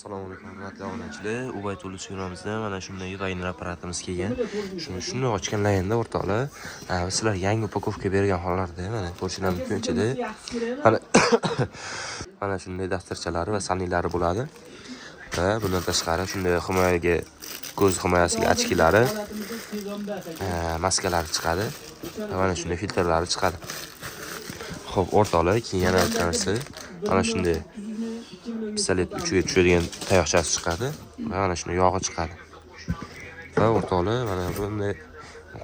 Assalomu alaykum hurmatli obunachilar. Ubay To'lis yo'lamizda mana shunday g'ayner apparatimiz kelgan. Shuni ochganlayenda o'rtoqlar. Sizlar yangi upakovka bergan hollarda mana ko'rishingiz mumkin ichida. Mana shunday daftarchalari va sanilari bo'ladi. Va bundan tashqari shunday himoyaga ko'z himoyasiga ochkilari, maskalari chiqadi. Va mana shunday filtrlari chiqadi. Xo'p, o'rtoqlar, keyin yana aytganisi mana shunday pistolet uchiga tushadigan tayoqchasi chiqadi va mana shuni yog'i chiqadi. Va o'rtoqlar, mana bunday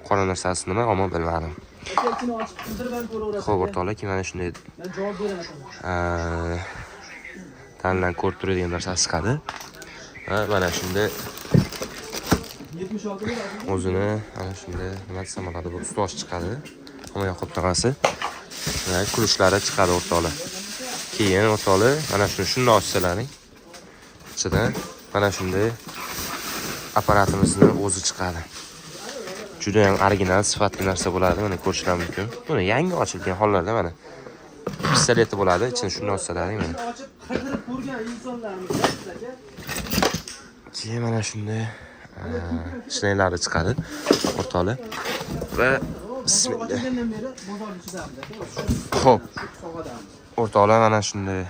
qora narsasi nima omon bilmadim. Xo'p, o'rtoqlar, mana shunday tanlan ko'rib turadigan narsasi chiqadi. Va mana shunday o'zini mana shunday nima desam bo'ladi, bu ustoz chiqadi. Himoya qoptag'asi va kulishlari chiqadi o'rtoqlar. Keyin o'rtoqlar, mana shuni ochsalaring, ichidan mana shunday apparatimizni o'zi chiqadi. Juda ham original, sifatli narsa bo'ladi. Mana ko'rishingiz mumkin. Buni yangi ochilgan hollarda mana pistoleti bo'ladi. Ichini shuni ochsalaring mana. Keyin mana shunday shinaylari chiqadi o'rtoqlar. Va bismillah. Xo'p. O'rtoqlar, mana shunday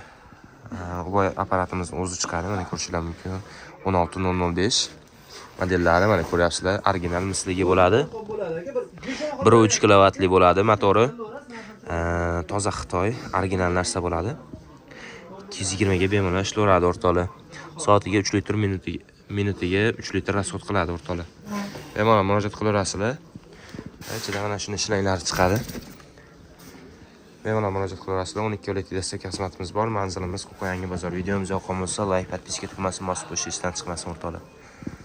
Ubay apparatimizni o'zi chiqadi. Mana ko'rishingiz mumkin. 16005 modellari mana ko'ryapsizlar. Original misliga bo'ladi. 1.3 kilovatli bo'ladi motori. Toza Xitoy, original narsa bo'ladi. 220 ga bemalol ishlayveradi o'rtoqlar. Soatiga 3 litr, minutiga 3 litr rasxod qiladi o'rtoqlar. Bemalol murojaat qilaverasizlar. Ichida mana shunday shinaylari chiqadi. Bemalol murojaat qilaverasizlar. 12 oylik destek xizmatimiz bor. Manzilimiz Qo'qon Yangi bozor. Videomiz yoqqan bo'lsa, like, podpiska tugmasini bosib qo'yishingizdan chiqmasin o'rtoqlar.